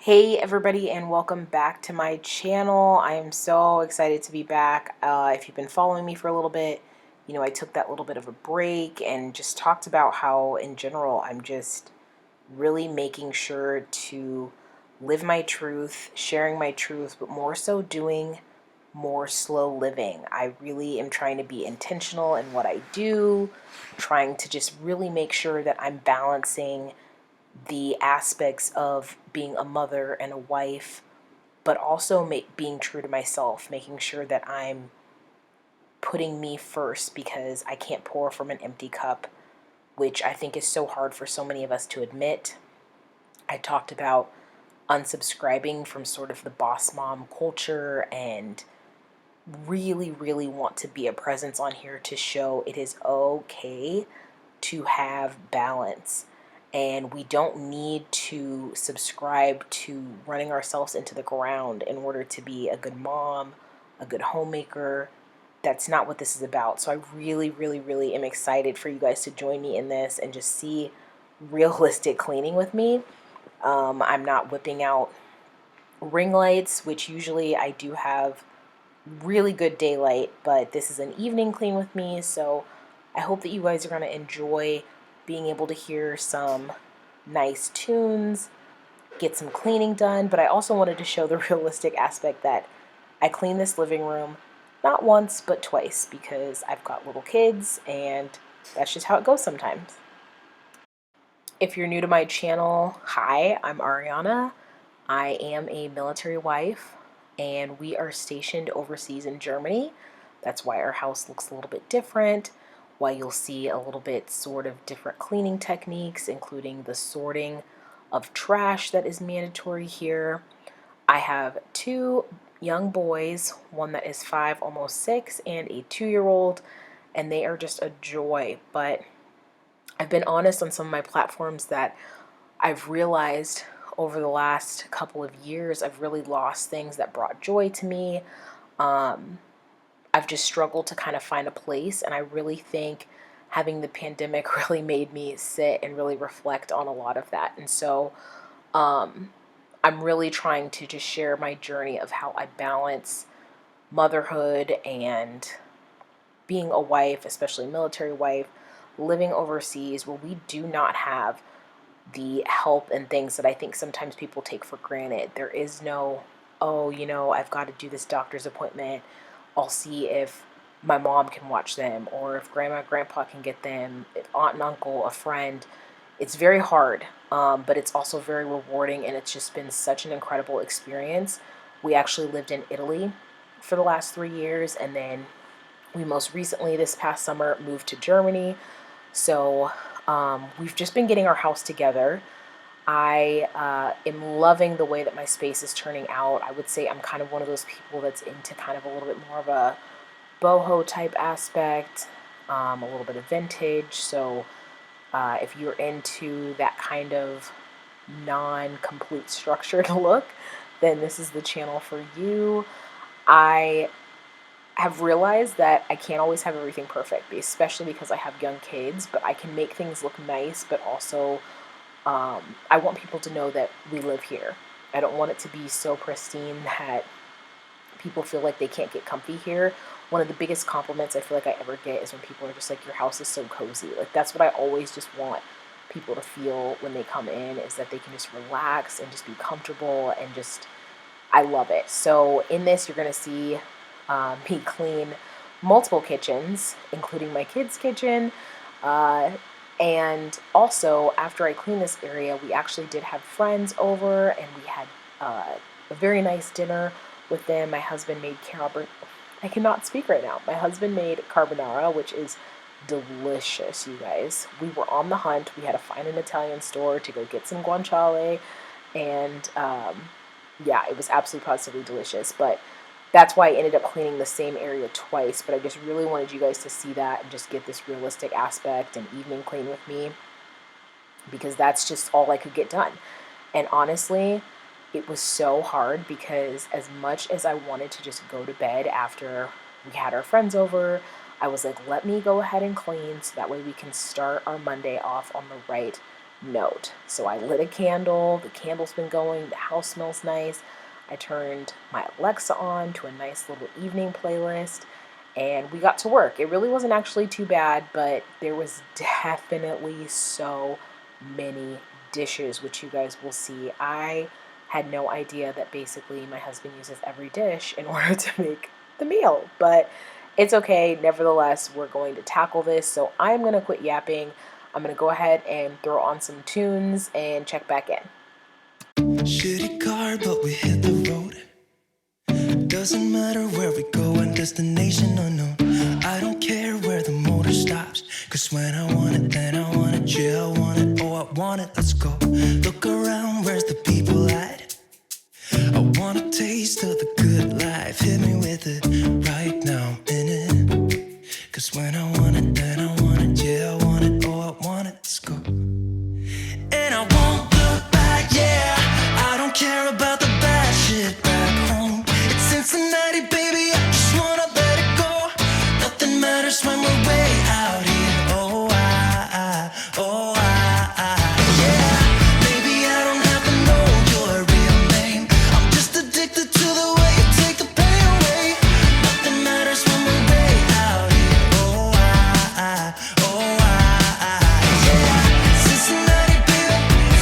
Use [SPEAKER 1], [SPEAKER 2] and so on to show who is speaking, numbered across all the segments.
[SPEAKER 1] Hey everybody, and welcome back to my channel. I am so excited to be back. If you've been following me for a little bit, I took that little bit of a break and just talked about how in general I'm just really making sure to live my truth, sharing my truth, but more so doing more slow living. I really am trying to be intentional in what I do, trying to just really make sure that I'm balancing the aspects of being a mother and a wife, but also being true to myself, making sure that I'm putting me first because I can't pour from an empty cup, which I think is so hard for so many of us to admit. I talked about unsubscribing from sort of the boss mom culture and really, really want to be a presence on here to show it is okay to have balance. And we don't need to subscribe to running ourselves into the ground in order to be a good mom, a good homemaker. That's not what this is about. So I really, really, really am excited for you guys to join me in this and just see realistic cleaning with me. I'm not whipping out ring lights, which usually I do have really good daylight, but this is an evening clean with me, so I hope that you guys are going to enjoy being able to hear some nice tunes, get some cleaning done, but I also wanted to show the realistic aspect that I clean this living room not once, but twice, because I've got little kids, and that's just how it goes sometimes. If you're new to my channel, hi, I'm Ariana. I am a military wife, and we are stationed overseas in Germany. That's why our house looks a little bit different, why you'll see a little bit sort of different cleaning techniques, including the sorting of trash that is mandatory here. I have two young boys, one that is 5, almost 6, and a 2-year-old, and they are just a joy. But I've been honest on some of my platforms that I've realized over the last couple of years, I've really lost things that brought joy to me. I've just struggled to kind of find a place, and I really think having the pandemic really made me sit and really reflect on a lot of that. And so I'm really trying to just share my journey of how I balance motherhood and being a wife, especially military wife, living overseas where we do not have the help and things that I think sometimes people take for granted. There is no, oh, I've got to do this doctor's appointment. I'll see if my mom can watch them, or if grandma and grandpa can get them, if aunt and uncle, a friend. It's very hard, but it's also very rewarding, and it's just been such an incredible experience. We actually lived in Italy for the last 3 years, and then we most recently, this past summer, moved to Germany. So we've just been getting our house together. I am loving the way that my space is turning out. I would say I'm kind of one of those people that's into kind of a little bit more of a boho type aspect, a little bit of vintage. So if you're into that kind of non-complete structured look, then this is the channel for you. I have realized that I can't always have everything perfect, especially because I have young kids, but I can make things look nice, but also I want people to know that we live here. I don't want it to be so pristine that people feel like they can't get comfy here. One of the biggest compliments I feel like I ever get is when people are just like, your house is so cozy. Like, that's what I always just want people to feel when they come in, is that they can just relax and just be comfortable, and just, I love it. So in this, you're going to see me clean multiple kitchens, including my kids' kitchen. And also, after I cleaned this area, we actually did have friends over, and we had a very nice dinner with them. My husband made I cannot speak right now. My husband made carbonara, which is delicious, you guys. We were on the hunt. We had to find an Italian store to go get some guanciale, and yeah, it was absolutely positively delicious. But that's why I ended up cleaning the same area twice, but I just really wanted you guys to see that and just get this realistic aspect and evening clean with me, because that's just all I could get done. And honestly, it was so hard, because as much as I wanted to just go to bed after we had our friends over, I was like, let me go ahead and clean so that way we can start our Monday off on the right note. So I lit a candle, the candle's been going, the house smells nice. I turned my Alexa on to a nice little evening playlist, and we got to work. It really wasn't actually too bad, but there was definitely so many dishes, which you guys will see. I had no idea that basically my husband uses every dish in order to make the meal, but it's okay. Nevertheless, we're going to tackle this. So I'm going to quit yapping. I'm going to go ahead and throw on some tunes and check back in.
[SPEAKER 2] Shitty car, but we hit the road. Doesn't matter where we go and destination unknown. I don't care where the motor stops, cause when I want it, then I want it. Yeah, I want it, oh I want it, let's go. Look around, where's the people at? I want a taste of the good life. Hit me with it right now, in it. Cause when I want it, then I want it. Yeah, I want it, oh I want it, let's go. And I won't look back, yeah. I don't care about the bad shit back home. It's Cincinnati, baby, I just wanna let it go. Nothing matters when we're way out here. Oh, yeah. Maybe I don't have to know your real name. I'm just addicted to the way you take the pain away. Nothing matters when we're way out here. Oh, yeah. Cincinnati, baby,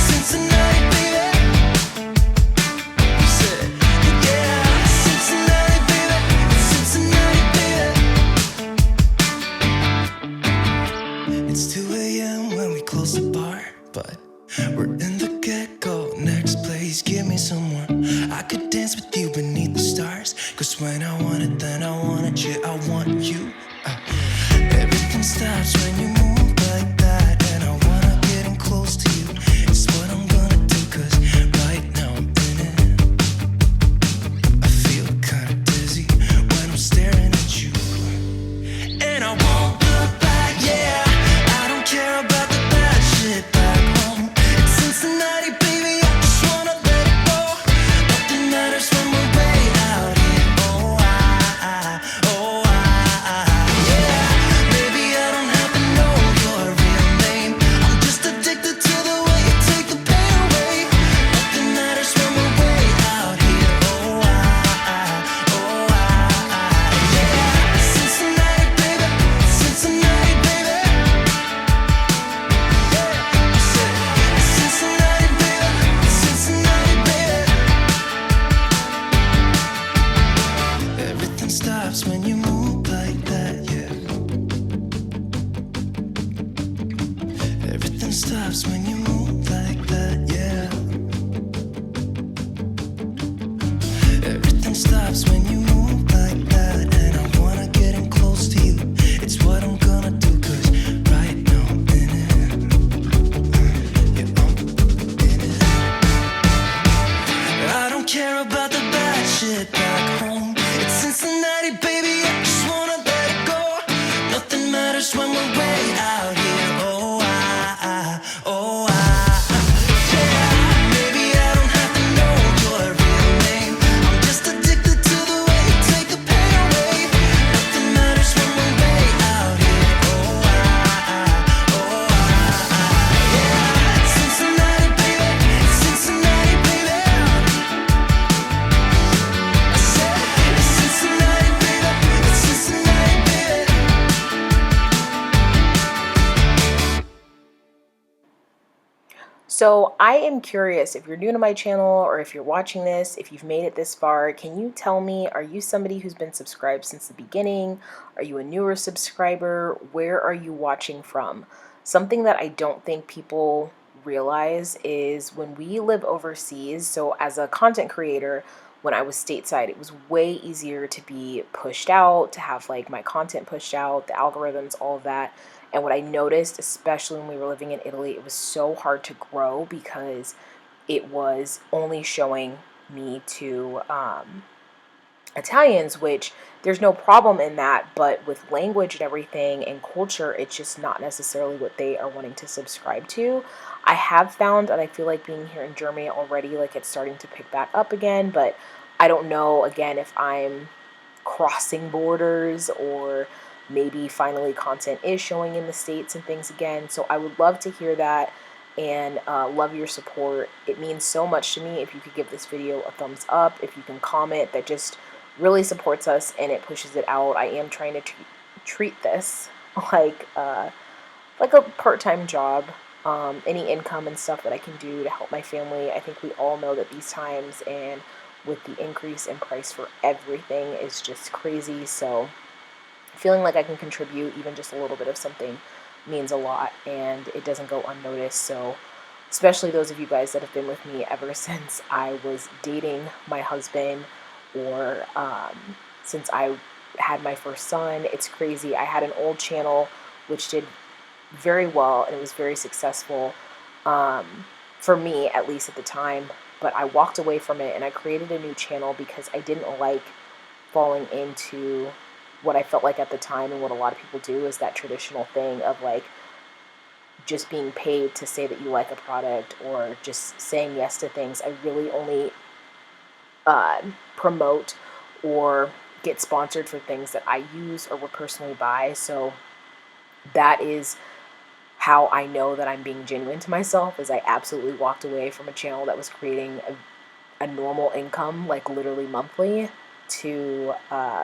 [SPEAKER 2] Cincinnati, baby. You said, yeah, Cincinnati, baby, Cincinnati, baby. It's 2 a.m. when we close the bar, but we're in the get-go. Next place, give me some more. I could dance with you beneath the stars, cause when I want it, then I want it. Yeah, I want you. Everything stops when you move like that, and I wanna get in close to you. It's what I'm gonna do, cause right now I'm in it. I feel kinda dizzy when I'm staring at you. And I won't look back, yeah. I don't care about the bad shit back home. It's Cincinnati, baby, I just wanna let it go. Nothing matters when we're way out here. Oh, yeah. Maybe I don't have to know your real name. I'm just addicted to the way you take the pain away. Nothing matters when we're way out here. Oh, yeah. Cincinnati, baby, Cincinnati, baby. Yeah, Cincinnati, baby, Cincinnati, baby. Everything stops when you move like that, yeah. Everything stops when you move like that, yeah. Everything stops when you move like that, and I wanna get in close to you. It's what I'm gonna do, cause right now I'm in it. Yeah, I'm in it. I don't care about the bad shit back home. It's Cincinnati, baby, I just wanna let it go. Nothing matters when we're way out here. Oh, yeah. Maybe I don't have to know your real name. I'm just addicted to the way you take the pain away. Nothing matters when we're way out here. Oh, yeah. Cincinnati, baby, Cincinnati, baby. I said, Cincinnati, baby, Cincinnati, baby.
[SPEAKER 1] So I am curious, if you're new to my channel or if you're watching this, if you've made it this far, can you tell me, are you somebody who's been subscribed since the beginning? Are you a newer subscriber? Where are you watching from? Something that I don't think people realize is when we live overseas, so as a content creator, when I was stateside, it was way easier to be pushed out, to have like my content pushed out, the algorithms, all of that. And what I noticed, especially when we were living in Italy, it was so hard to grow because it was only showing me to Italians, which there's no problem in that, but with language and everything and culture, it's just not necessarily what they are wanting to subscribe to. I have found, and I feel like being here in Germany already, like it's starting to pick back up again, but I don't know, again, if I'm crossing borders or maybe finally content is showing in the States and things again. So I would love to hear that. and love your support. It means so much to me if you could give this video a thumbs up, if you can comment. That just really supports us and it pushes it out. I am trying to treat this like a part-time job. Any income and stuff that I can do to help my family. I think we all know that these times and with the increase in price for everything is just crazy. So feeling like I can contribute even just a little bit of something means a lot, and it doesn't go unnoticed. So especially those of you guys that have been with me ever since I was dating my husband, or since I had my first son. It's crazy. I had an old channel which did very well and it was very successful, for me at least at the time, but I walked away from it and I created a new channel because I didn't like falling into what I felt like at the time, and what a lot of people do is that traditional thing of like just being paid to say that you like a product or just saying yes to things. I really only promote or get sponsored for things that I use or would personally buy. So that is how I know that I'm being genuine to myself, is I absolutely walked away from a channel that was creating a normal income, like literally monthly, to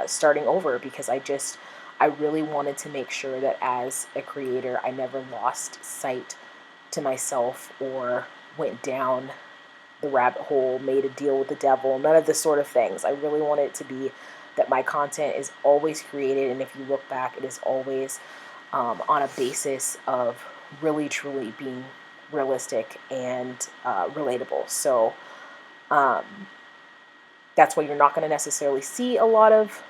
[SPEAKER 1] starting over, because I really wanted to make sure that as a creator, I never lost sight to myself or went down the rabbit hole, made a deal with the devil, none of the sort of things. I really wanted it to be that my content is always created, and if you look back, it is always on a basis of really truly being realistic and relatable. So that's why you're not going to necessarily see a lot of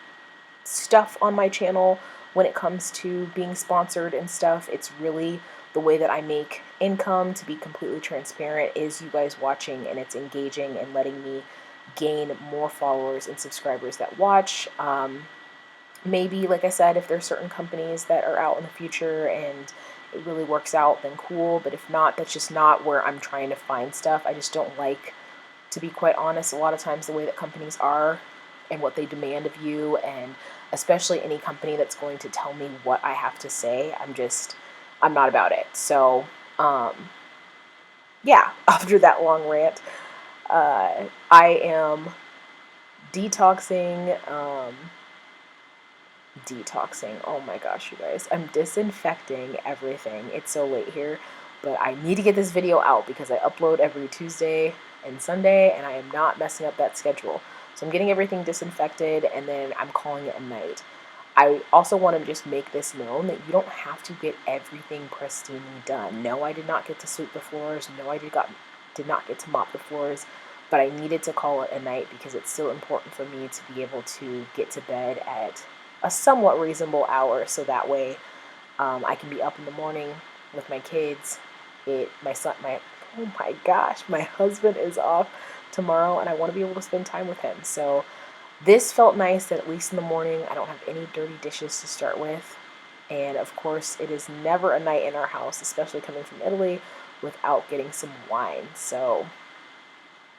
[SPEAKER 1] stuff on my channel when it comes to being sponsored and stuff. It's really the way that I make income, to be completely transparent, is you guys watching, and it's engaging and letting me gain more followers and subscribers that watch. Maybe, like I said, if there's certain companies that are out in the future and it really works out, then cool. But if not, that's just not where I'm trying to find stuff. I just don't like, to be quite honest, a lot of times the way that companies are and what they demand of you, and especially any company that's going to tell me what I have to say, I'm not about it. So, yeah, after that long rant, I am detoxing, oh my gosh, you guys, I'm disinfecting everything. It's so late here, but I need to get this video out because I upload every Tuesday and Sunday, and I am not messing up that schedule. So I'm getting everything disinfected, and then I'm calling it a night. I also want to just make this known that you don't have to get everything pristinely done. No, I did not get to sweep the floors. No, I did not get to mop the floors, but I needed to call it a night because it's still important for me to be able to get to bed at a somewhat reasonable hour, so that way I can be up in the morning with my kids. Oh my gosh, my husband is off tomorrow, and I want to be able to spend time with him. So this felt nice that at least in the morning I don't have any dirty dishes to start with. And of course, it is never a night in our house, especially coming from Italy, without getting some wine. So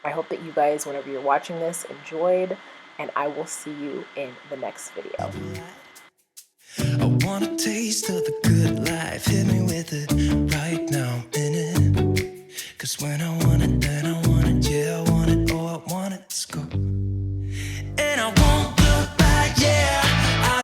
[SPEAKER 1] I hope that you guys, whenever you're watching this, enjoyed, and I will see you in the next video.
[SPEAKER 2] I want a taste of the